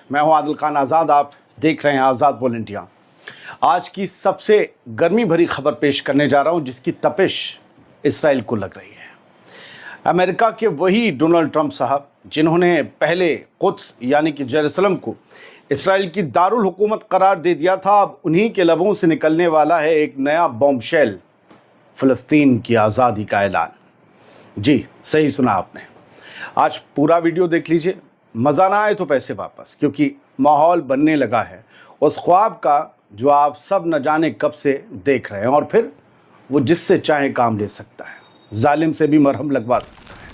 मैं हूं आदिल खान आज़ाद। आप देख रहे हैं आज़ाद बोल इंडिया। आज की सबसे गर्मी भरी खबर पेश करने जा रहा हूं जिसकी तपिश इसराइल को लग रही है। अमेरिका के वही डोनाल्ड ट्रंप साहब जिन्होंने पहले कुद्स यानी कि जेरूसलम को इसराइल की दारुल हुकूमत करार दे दिया था, अब उन्हीं के लबों से निकलने वाला है एक नया बॉम्बशेल, फ़लस्तीन की आज़ादी का ऐलान। जी सही सुना आपने। आज पूरा वीडियो देख लीजिए, मज़ा ना आए तो पैसे वापस, क्योंकि माहौल बनने लगा है उस ख्वाब का जो आप सब न जाने कब से देख रहे हैं, और फिर वो जिससे चाहे काम ले सकता है, जालिम से भी मरहम लगवा सकता है।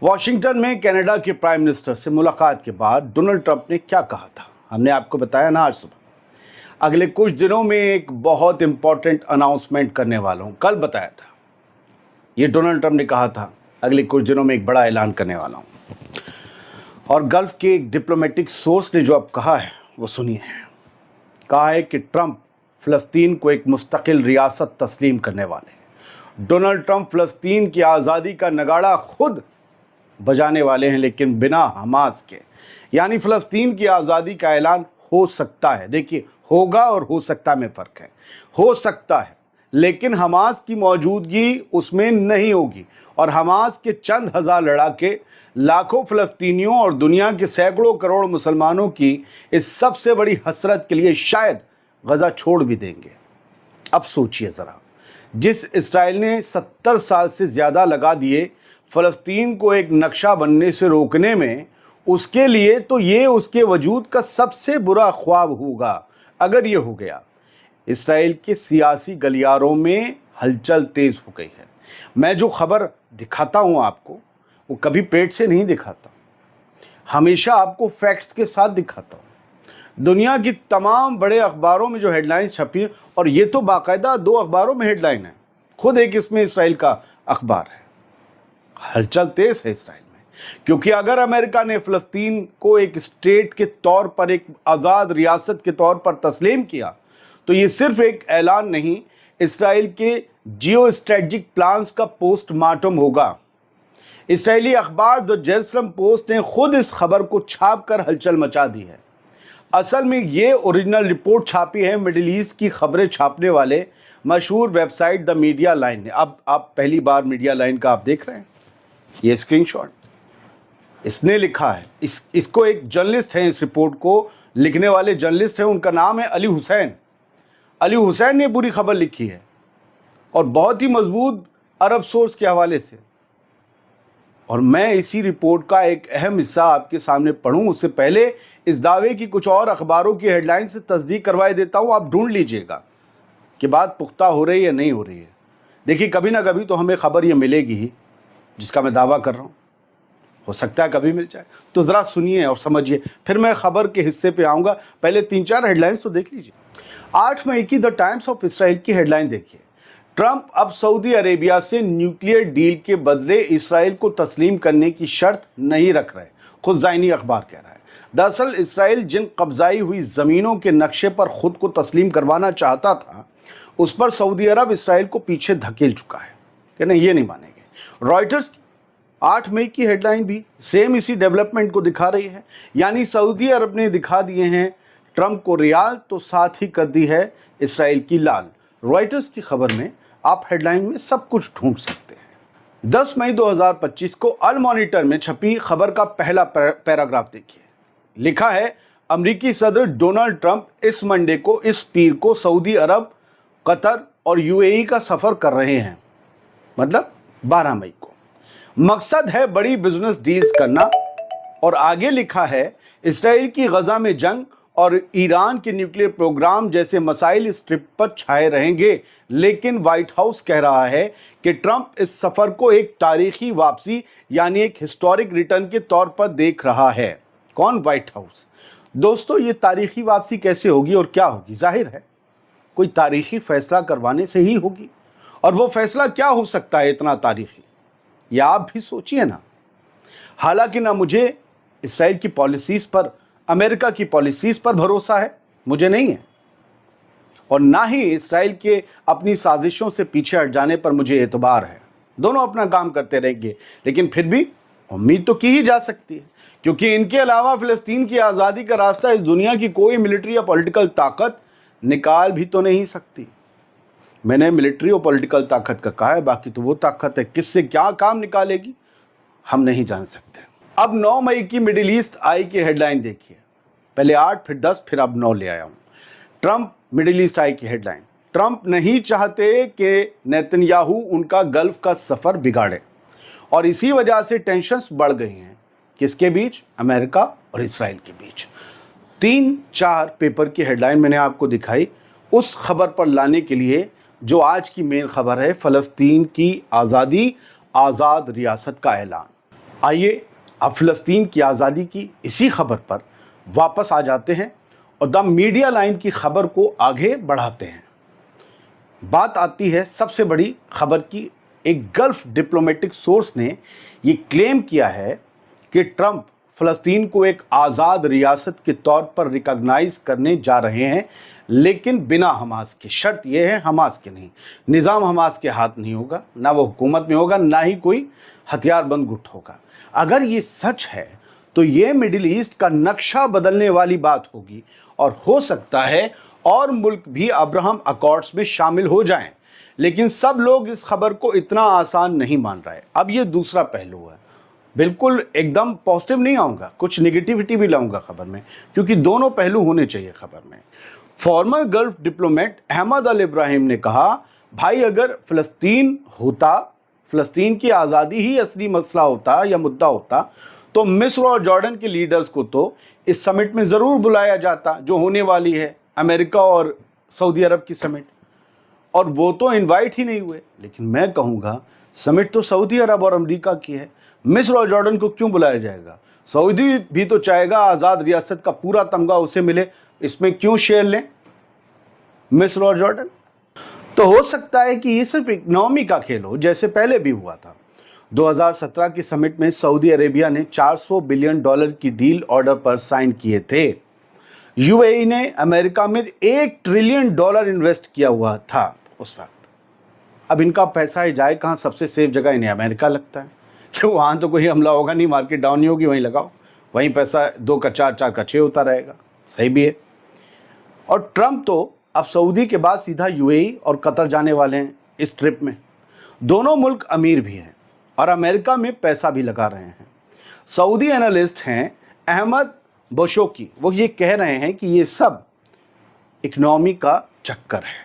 वॉशिंगटन में कनाडा के प्राइम मिनिस्टर से मुलाकात के बाद डोनाल्ड ट्रंप ने क्या कहा था, हमने आपको बताया ना आज सुबह। अगले कुछ दिनों में एक बहुत इंपॉर्टेंट अनाउंसमेंट करने वाला हूँ, कल बताया था। ये डोनाल्ड ट्रंप ने कहा था अगले कुछ दिनों में एक बड़ा ऐलान करने वाला हूँ। और गल्फ के एक डिप्लोमेटिक सोर्स ने जो अब कहा है वो सुनिए। कहा है कि ट्रंप फ़लस्तीन को एक मुस्तकिल रियासत तस्लीम करने वाले हैं। डोनाल्ड ट्रंप फ़लस्तीन की आज़ादी का नगाड़ा खुद बजाने वाले हैं, लेकिन बिना हमास के। यानी फ़लस्तीन की आज़ादी का ऐलान हो सकता है। देखिए, होगा और हो सकता में फ़र्क है। हो सकता है, लेकिन हमास की मौजूदगी उसमें नहीं होगी, और हमास के चंद हज़ार लड़ाके लाखों फ़लस्तीनियों और दुनिया के सैकड़ों करोड़ मुसलमानों की इस सबसे बड़ी हसरत के लिए शायद गज़ा छोड़ भी देंगे। अब सोचिए ज़रा, जिस इसराइल ने 70 साल से ज़्यादा लगा दिए फ़लस्तीन को एक नक्शा बनने से रोकने में, उसके लिए तो ये उसके वजूद का सबसे बुरा ख्वाब होगा अगर ये हो गया। इसराइल के सियासी गलियारों में हलचल तेज़ हो गई है। मैं जो खबर दिखाता हूँ आपको, वो कभी पेट से नहीं दिखाता, हमेशा आपको फैक्ट्स के साथ दिखाता हूँ। दुनिया की तमाम बड़े अखबारों में जो हेडलाइंस छपी, और ये तो बाकायदा 2 अखबारों में हेडलाइन है, खुद एक इसमें इसराइल का अखबार है। हलचल तेज है इसराइल में, क्योंकि अगर अमेरिका ने फ़लस्तीन को एक स्टेट के तौर पर, एक आज़ाद रियासत के तौर पर तस्लीम किया, तो ये सिर्फ एक ऐलान नहीं, इसराइल के जियो स्ट्रेटजिक प्लान्स का पोस्टमार्टम होगा। इसराइली अखबार द जेरूसलम पोस्ट ने खुद इस खबर को छाप कर हलचल मचा दी है। असल में ये ओरिजिनल रिपोर्ट छापी है मिडिल ईस्ट की खबरें छापने वाले मशहूर वेबसाइट द मीडिया लाइन ने। अब आप पहली बार मीडिया लाइन का आप देख रहे हैं, ये स्क्रीनशॉट इसने लिखा है। इसको एक जर्नलिस्ट है, इस रिपोर्ट को लिखने वाले जर्नलिस्ट हैं, उनका नाम है अली हुसैन। अली हुसैन ने पूरी खबर लिखी है, और बहुत ही मजबूत अरब सोर्स के हवाले से। और मैं इसी रिपोर्ट का एक अहम हिस्सा आपके सामने पढ़ूं, उससे पहले इस दावे की कुछ और अखबारों की हेडलाइन से तस्दीक करवाए देता हूं। आप ढूंढ लीजिएगा कि बात पुख्ता हो रही है या नहीं हो रही है। देखिए, कभी ना कभी तो हमें खबर ये मिलेगी ही जिसका मैं दावा कर रहा हूँ। हो सकता है कभी मिल जाए, तो ज़रा सुनिए और समझिए, फिर मैं खबर के हिस्से पे आऊँगा। पहले 3-4 हेडलाइंस तो देख लीजिए। 8 मई की द टाइम्स ऑफ इसराइल की हेडलाइन देखिए। ट्रंप अब सऊदी अरेबिया से न्यूक्लियर डील के बदले इसराइल को तस्लीम करने की शर्त नहीं रख रहे, खुद ज़ाइनी अखबार कह रहा है। दरअसल इसराइल जिन कब्जाई हुई ज़मीनों के नक्शे पर खुद को तस्लीम करवाना चाहता था, उस पर सऊदी अरब इसराइल को पीछे धकेल चुका है कि नहीं, ये नहीं मानेंगे। रॉयटर्स 8 मई की हेडलाइन भी सेम इसी डेवलपमेंट को दिखा रही है। यानी सऊदी अरब ने दिखा दिए हैं ट्रंप को रियाल, तो साथ ही कर दी है इसराइल की लाल। रॉयटर्स की खबर में आप हेडलाइन में सब कुछ ढूंढ सकते हैं। 10 मई 2025 को अल मॉनिटर में छपी खबर का पहला पैराग्राफ देखिए। लिखा है, अमेरिकी सदर डोनाल्ड ट्रंप इस मंडे को, इस पीर को सऊदी अरब, कतर और यूएई का सफ़र कर रहे हैं, मतलब 12 मई को। मकसद है बड़ी बिजनेस डील्स करना। और आगे लिखा है, इसराइल की गजा में जंग और ईरान के न्यूक्लियर प्रोग्राम जैसे मसाइल इस ट्रिप पर छाए रहेंगे, लेकिन व्हाइट हाउस कह रहा है कि ट्रंप इस सफ़र को एक तारीखी वापसी यानी एक हिस्टोरिक रिटर्न के तौर पर देख रहा है। कौन? White house. दोस्तों, ये तारीखी वापसी कैसे होगी और क्या होगी? जाहिर है कोई तारीखी फैसला करवाने से ही होगी, और वो फैसला क्या हो सकता है इतना तारीखी, या आप भी सोचिए ना। हालांकि ना मुझे इसराइल की पॉलिसीज़ पर, अमेरिका की पॉलिसीज़ पर भरोसा है, मुझे नहीं है, और ना ही इसराइल के अपनी साजिशों से पीछे हट जाने पर मुझे एतबार है। दोनों अपना काम करते रहेंगे, लेकिन फिर भी उम्मीद तो की ही जा सकती है, क्योंकि इनके अलावा फिलिस्तीन की आज़ादी का रास्ता इस दुनिया की कोई मिलिट्री या पॉलिटिकल ताकत निकाल भी तो नहीं सकती। मैंने मिलिट्री और पॉलिटिकल ताकत का कहा है, बाकी तो वो ताकत है किससे क्या काम निकालेगी हम नहीं जान सकते। अब 9 मई की मिडिल ईस्ट आई की हेडलाइन देखिए, पहले 8 फिर 10 फिर अब 9 ले आया हूँ। ट्रंप मिडिल ईस्ट आई की हेडलाइन, ट्रंप नहीं चाहते कि नेतन्याहू उनका गल्फ का सफर बिगाड़े और इसी वजह से टेंशन्स बढ़ गई हैं। किसके बीच? अमेरिका और इसराइल के बीच। 3-4 पेपर की हेडलाइन मैंने आपको दिखाई उस खबर पर लाने के लिए जो आज की मेन खबर है, फ़लस्तीन की आज़ादी, आज़ाद रियासत का ऐलान। आइए अब फ़लस्तीन की आज़ादी की इसी खबर पर वापस आ जाते हैं और द मीडिया लाइन की खबर को आगे बढ़ाते हैं। बात आती है सबसे बड़ी खबर की। एक गल्फ डिप्लोमेटिक सोर्स ने ये क्लेम किया है कि ट्रंप फ़लस्तीन को एक आज़ाद रियासत के तौर पर रिकॉग्नाइज करने जा रहे हैं, लेकिन बिना हमास के। शर्त यह है हमास के नहीं, निज़ाम हमास के हाथ नहीं होगा, ना वो हुकूमत में होगा, ना ही कोई हथियारबंद गुट होगा। अगर ये सच है तो ये मिडिल ईस्ट का नक्शा बदलने वाली बात होगी और हो सकता है और मुल्क भी अब्राहम अकॉर्ड्स में शामिल हो जाएं। लेकिन सब लोग इस खबर को इतना आसान नहीं मान रहे। अब ये दूसरा पहलू है, बिल्कुल एकदम पॉजिटिव नहीं आऊँगा, कुछ निगेटिविटी भी लाऊंगा खबर में, क्योंकि दोनों पहलू होने चाहिए खबर में। फॉर्मर गल्फ डिप्लोमेट अहमद अल इब्राहिम ने कहा, भाई अगर फ़लस्तीन होता, फ़लस्तीन की आज़ादी ही असली मसला होता या मुद्दा होता, तो मिस्र और जॉर्डन के लीडर्स को तो इस समिट में ज़रूर बुलाया जाता जो होने वाली है, अमेरिका और सऊदी अरब की समिट, और वो तो इनवाइट ही नहीं हुए। लेकिन मैं कहूँगा समिट तो सऊदी अरब और अमेरिका की है, मिस्र और जॉर्डन को क्यों बुलाया जाएगा? सऊदी भी तो चाहेगा आज़ाद रियासत का पूरा तमगा उसे मिले, इसमें क्यों शेयर लें मिस्र और जॉर्डन? तो हो सकता है कि ये सिर्फ इकोनॉमी का खेल हो, जैसे पहले भी हुआ था। 2017 की समिट में सऊदी अरेबिया ने $400 बिलियन की डील ऑर्डर पर साइन किए थे। यूएई ने अमेरिका में $1 ट्रिलियन इन्वेस्ट किया हुआ था उस वक्त। अब इनका पैसा ही जाए कहाँ? सबसे सेफ जगह इन्हें अमेरिका लगता है, क्यों? वहाँ तो कोई हमला होगा नहीं, मार्केट डाउन नहीं होगी, वहीं लगाओ, वहीं पैसा 2 का 4, 4 का 6 होता रहेगा। सही भी है। और ट्रंप तो अब सऊदी के बाद सीधा यूएई और कतर जाने वाले हैं इस ट्रिप में। दोनों मुल्क अमीर भी हैं और अमेरिका में पैसा भी लगा रहे हैं। सऊदी एनालिस्ट हैं अहमद बशोकी, वो ये कह रहे हैं कि ये सब इकोनॉमी का चक्कर है।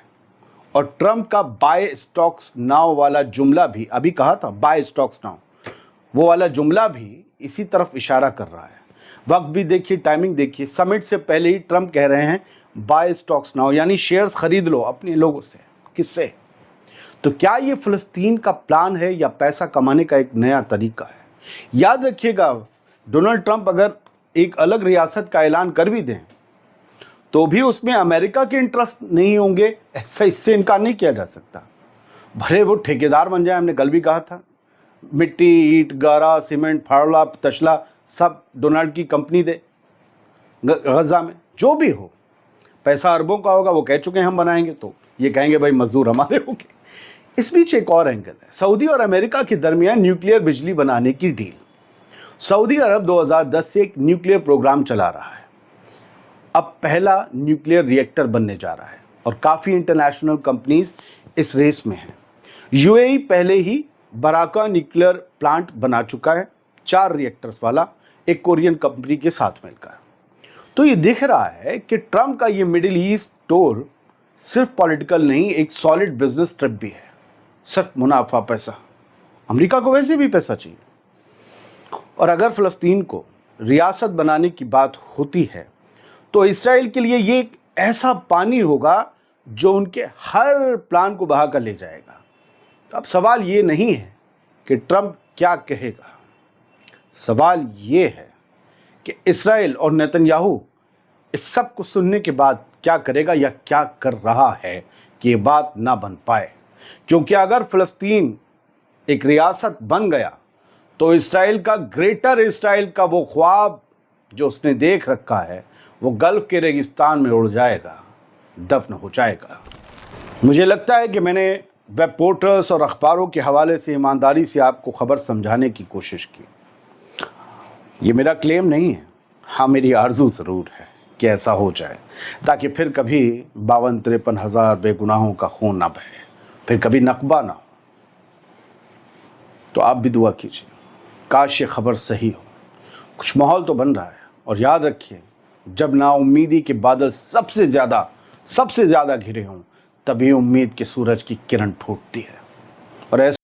और ट्रंप का बाय स्टॉक्स नाउ वाला जुमला भी, अभी कहा था बाय स्टॉक्स नाउ, वो वाला जुमला भी इसी तरफ इशारा कर रहा है। वक्त भी देखिए, टाइमिंग देखिए, समिट से पहले ही ट्रंप कह रहे हैं बाय स्टॉक्स नाउ, यानी शेयर्स खरीद लो अपने लोगों से। किससे? तो क्या ये फ़लस्तीन का प्लान है या पैसा कमाने का एक नया तरीका है? याद रखिएगा, डोनाल्ड ट्रंप अगर एक अलग रियासत का ऐलान कर भी दें तो भी उसमें अमेरिका के इंटरेस्ट नहीं होंगे, ऐसा इससे इनकार नहीं किया जा सकता। भले वो ठेकेदार बन जाए, हमने कल भी कहा था, मिट्टी, ईंट, गारा, सीमेंट, फावड़ा, तशला सब डोनाल्ड की कंपनी दे गजा में, जो भी हो, पैसा अरबों का होगा, वो कह चुके हैं हम बनाएंगे, तो ये कहेंगे भाई मजदूर हमारे होंगे। इस बीच एक और एंगल है, सऊदी और अमेरिका के दरमियान न्यूक्लियर बिजली बनाने की डील। सऊदी अरब 2010 से एक न्यूक्लियर प्रोग्राम चला रहा है, अब पहला न्यूक्लियर रिएक्टर बनने जा रहा है और काफ़ी इंटरनेशनल कंपनीज इस रेस में हैं। यूएई पहले ही बराका न्यूक्लियर प्लांट बना चुका है, 4 रिएक्टर्स वाला, एक कोरियन कंपनी के साथ मिलकर। तो ये दिख रहा है कि ट्रंप का ये मिडिल ईस्ट टूर सिर्फ पॉलिटिकल नहीं, एक सॉलिड बिजनेस ट्रिप भी है। सिर्फ मुनाफा, पैसा, अमेरिका को वैसे भी पैसा चाहिए। और अगर फ़लस्तीन को रियासत बनाने की बात होती है तो इसराइल के लिए ये एक ऐसा पानी होगा जो उनके हर प्लान को बहा कर ले जाएगा। अब सवाल ये नहीं है कि ट्रंप क्या कहेगा, सवाल ये है कि इसराइल और नेतन्याहू इस सब को सुनने के बाद क्या करेगा या क्या कर रहा है कि ये बात ना बन पाए। क्योंकि अगर फ़लस्तीन एक रियासत बन गया तो इसराइल का, ग्रेटर इसराइल का वो ख्वाब जो उसने देख रखा है, वो गल्फ के रेगिस्तान में उड़ जाएगा, दफन हो जाएगा। मुझे लगता है कि मैंने वेब पोर्टल्स और अखबारों के हवाले से ईमानदारी से आपको खबर समझाने की कोशिश की। یہ میرا کلیم نہیں ہے، ہاں میری آرزو ضرور ہے کہ ایسا ہو جائے، تاکہ پھر کبھی 52-53 ہزار بے گناہوں کا خون نہ بہے، پھر کبھی نقبہ نہ ہو۔ تو آپ بھی دعا کیجیے، کاش یہ خبر صحیح ہو۔ کچھ ماحول تو بن رہا ہے، اور یاد رکھیے جب نا امیدی کے بادل سب سے زیادہ گھرے ہوں، تبھی امید کے سورج کی کرن پھوٹتی ہے، اور ایسا